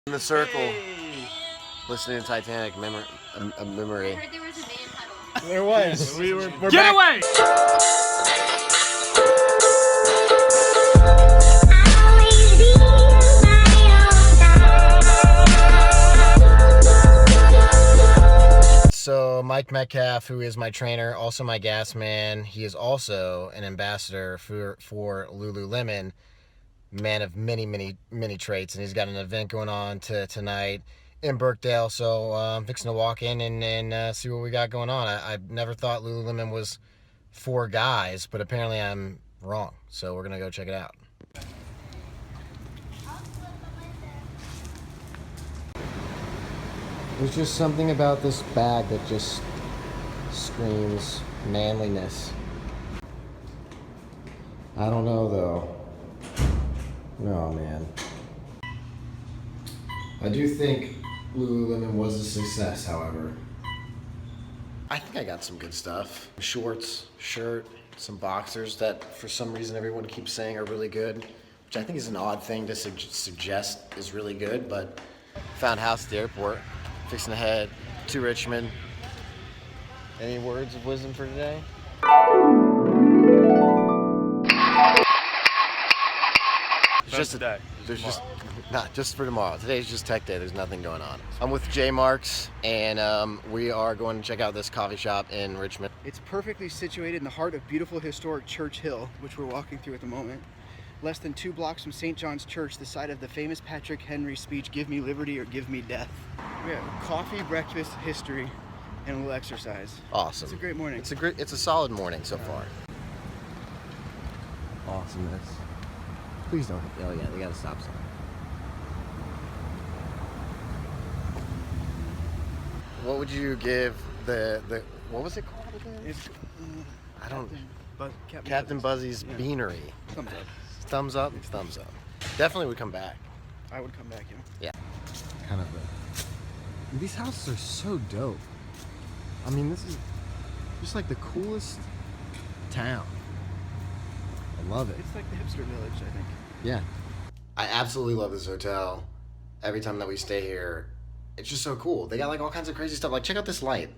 In the circle, listening to Titanic, memory. I heard there was a band huddle. There was. We're Get back. away! So Mike Metcalf, who is my trainer, also my gas man, he is also an ambassador for Lululemon, man of many traits, and he's got an event going on tonight in Birkdale. So I'm fixing to walk in and see what we got going on. I never thought Lululemon was for guys, but apparently I'm wrong. So we're gonna go check it out. There's just something about this bag that just screams manliness. I don't know though. No, man. I do think Lululemon was a success, however. I think I got some good stuff. Shorts, shirt, some boxers that for some reason everyone keeps saying are really good, which I think is an odd thing to suggest is really good, but found a house at the airport. Fixing to head to Richmond. Any words of wisdom for today? Not just for tomorrow. Today's just tech day. There's nothing going on. I'm with J Marks, and we are going to check out this coffee shop in Richmond. It's perfectly situated in the heart of beautiful historic Church Hill, which we're walking through at the moment. Less than 2 blocks from St. John's Church, the site of the famous Patrick Henry speech, "Give me liberty or give me death." We have coffee, breakfast, history, and a little exercise. Awesome. It's a great morning. It's a solid morning so far. Awesomeness. Please don't. Oh yeah, they got a stop sign. What would you give the what was it called again? It's, I don't. Captain Buzzy's Yeah. Beanery. Thumbs up. Thumbs up. It's thumbs up. Definitely would come back. I would come back, Yeah. Kind of. These houses are so dope. I mean, this is just like the coolest town. I love it. It's like the hipster village, I think. Yeah. I absolutely love this hotel. Every time that we stay here, it's just so cool. They got like all kinds of crazy stuff. Like, check out this light.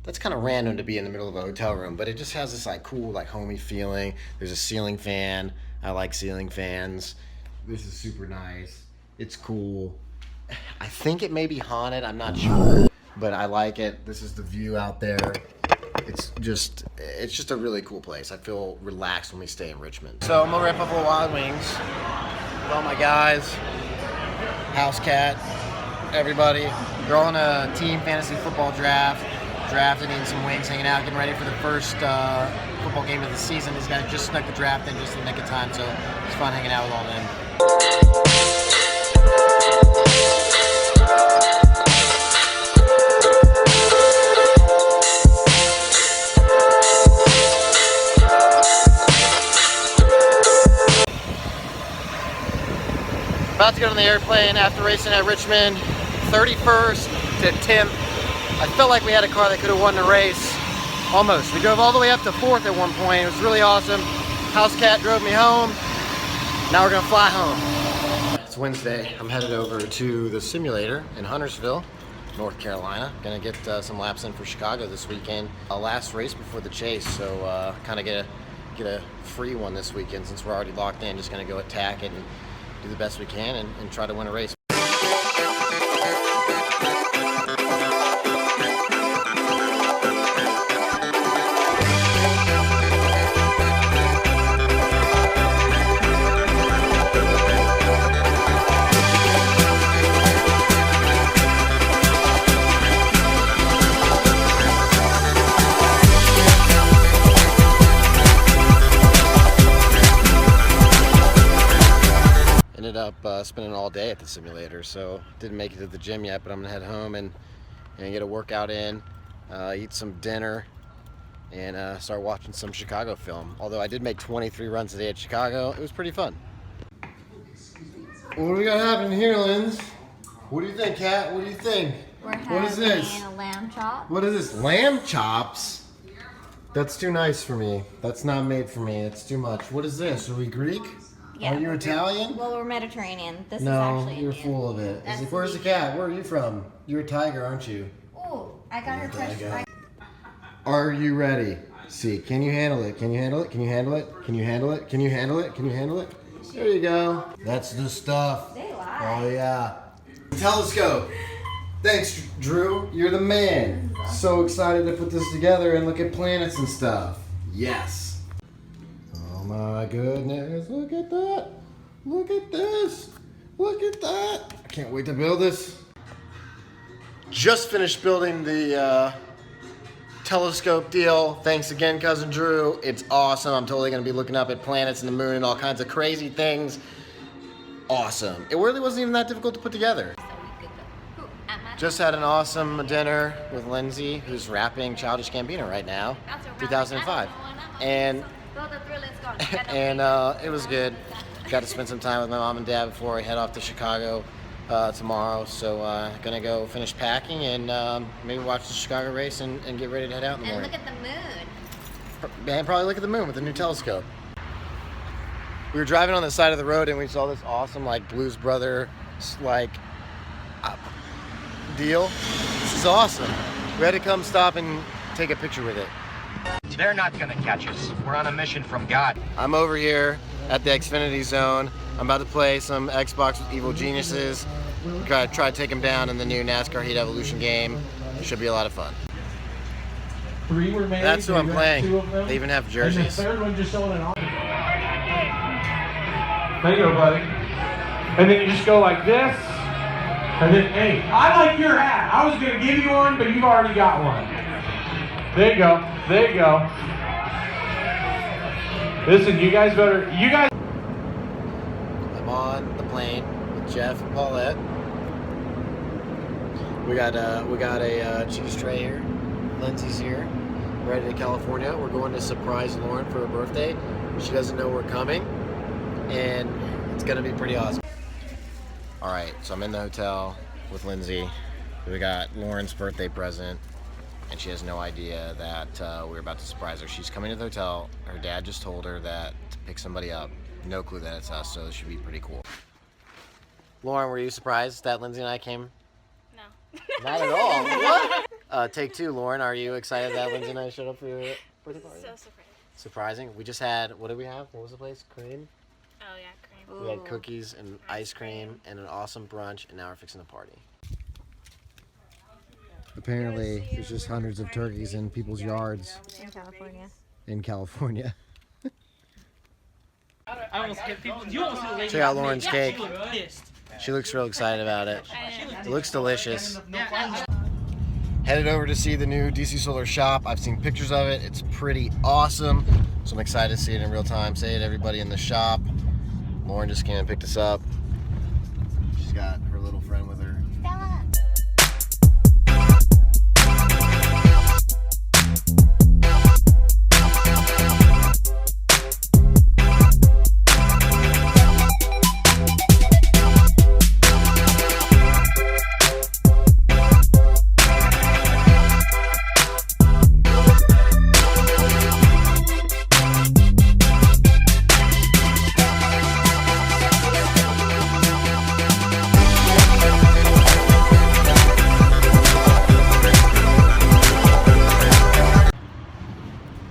That's kind of random to be in the middle of a hotel room, but it just has this like cool, like homey feeling. There's a ceiling fan. I like ceiling fans. This is super nice. It's cool. I think it may be haunted. I'm not sure, but I like it. This is the view out there. It's just a really cool place. I feel relaxed when we stay in Richmond. So I'm gonna rip up a Wild Wings with all my guys, House Cat, everybody. They're all in a team fantasy football draft. Drafting in some wings, hanging out, getting ready for the first football game of the season. These guys just snuck the draft in just in the nick of time, so it's fun hanging out with all them. About to get on the airplane after racing at Richmond, 31st to 10th. I felt like we had a car that could have won the race. Almost. We drove all the way up to 4th at one point. It was really awesome. House Cat drove me home. Now we're gonna fly home. It's Wednesday. I'm headed over to the simulator in Huntersville, North Carolina. Gonna get some laps in for Chicago this weekend. Last race before the Chase, so kind of get a free one this weekend since we're already locked in. Just gonna go attack it and do the best we can and try to win a race. Spending all day at the simulator, so didn't make it to the gym yet, but I'm gonna head home and get a workout in, eat some dinner, and start watching some Chicago film. Although I did make 23 runs today at Chicago, it was pretty fun. What do we got happening here, Linz? What do you think, Kat? What do you think? What is this? A lamb chop. What is this? Lamb chops? That's too nice for me. That's not made for me. It's too much. What is this? Are we Greek? Yeah. Are you Italian? Well, we're Mediterranean. This is No, actually you're Indian. full of it. That's He's like, where's the cat? Where are you from? You're a tiger, aren't you? Ooh, I got her fresh. Are you ready? See, can you handle it? Can you handle it? Can you handle it? Can you handle it? Can you handle it? Can you handle it? There you go. That's the stuff. They lie. Oh yeah. Telescope. Thanks, Drew. You're the man. So excited to put this together and look at planets and stuff. Yes. Oh my goodness. Look at that. Look at this. Look at that. I can't wait to build this. Just finished building the telescope deal. Thanks again, Cousin Drew. It's awesome. I'm totally going to be looking up at planets and the moon and all kinds of crazy things. Awesome. It really wasn't even that difficult to put together. Just had an awesome dinner with Lindsay, who's rapping Childish Gambino right now, 2005. And it was good. Got to spend some time with my mom and dad before I head off to Chicago tomorrow. So gonna go finish packing and maybe watch the Chicago race and get ready to head out in the morning. And look at the moon. And probably look at the moon with the new telescope. We were driving on the side of the road and we saw this awesome like Blues Brother deal. This is awesome. We had to come stop and take a picture with it. They're not gonna catch us. We're on a mission from God. I'm over here at the Xfinity Zone. I'm about to play some Xbox with Evil Geniuses. Gotta try to take them down in the new NASCAR Heat Evolution game. It should be a lot of fun. 3 were made. That's who I'm playing. 2 of them. They even have And jerseys. the third one just sold an auction. There you go, buddy. And then you just go like this. And then, hey, I like your hat. I was going to give you one, but you've already got one. There you go. There you go. Listen, you guys better, I'm on the plane with Jeff and Paulette. We got a cheese tray here. Lindsay's here. We're headed to California. We're going to surprise Lauren for her birthday. She doesn't know we're coming, and it's gonna be pretty awesome. All right, so I'm in the hotel with Lindsay. We got Lauren's birthday present, and she has no idea that we're about to surprise her. She's coming to the hotel. Her dad just told her that to pick somebody up. No clue that it's us, so it should be pretty cool. Lauren, were you surprised that Lindsay and I came? No. Not at all. What? Take 2, Lauren. Are you excited that Lindsay and I showed up for your birthday party? So surprised. Surprising. We just had, what did we have? What was the place? Cream? Oh yeah, cream. We had cookies and ice cream and an awesome brunch, and now we're fixing a party. Apparently, there's just hundreds of turkeys in people's yards In California. in California. I almost hit people. You almost hit a lady. Check out Lauren's cake. She looked pissed. She looks real excited about it. It looks delicious. Headed over to see the new DC Solar shop. I've seen pictures of it. It's pretty awesome. So I'm excited to see it in real time. Say it to everybody in the shop. Lauren just came and picked us up. She's got her little friend with her. Stella.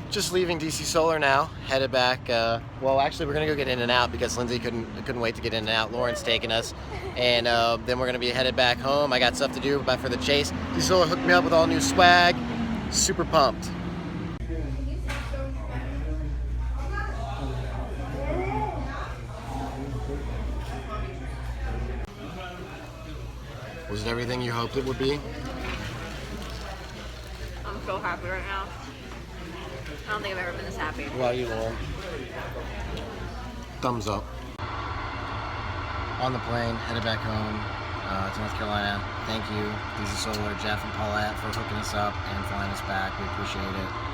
Just leaving DC Solar now, headed back. Well, actually, we're gonna go get In-N-Out because Lindsay couldn't wait to get In-N-Out. Lauren's taking us, and then we're gonna be headed back home. I got stuff to do for the chase. DC Solar hooked me up with all new swag. Super pumped. Was it everything you hoped it would be? I'm so happy right now. I don't think I've ever been this happy. What about you, Lauren? Thumbs up. On the plane, headed back home to North Carolina. Thank you, DC Solar, Jeff and Paulette, for hooking us up and flying us back. We appreciate it.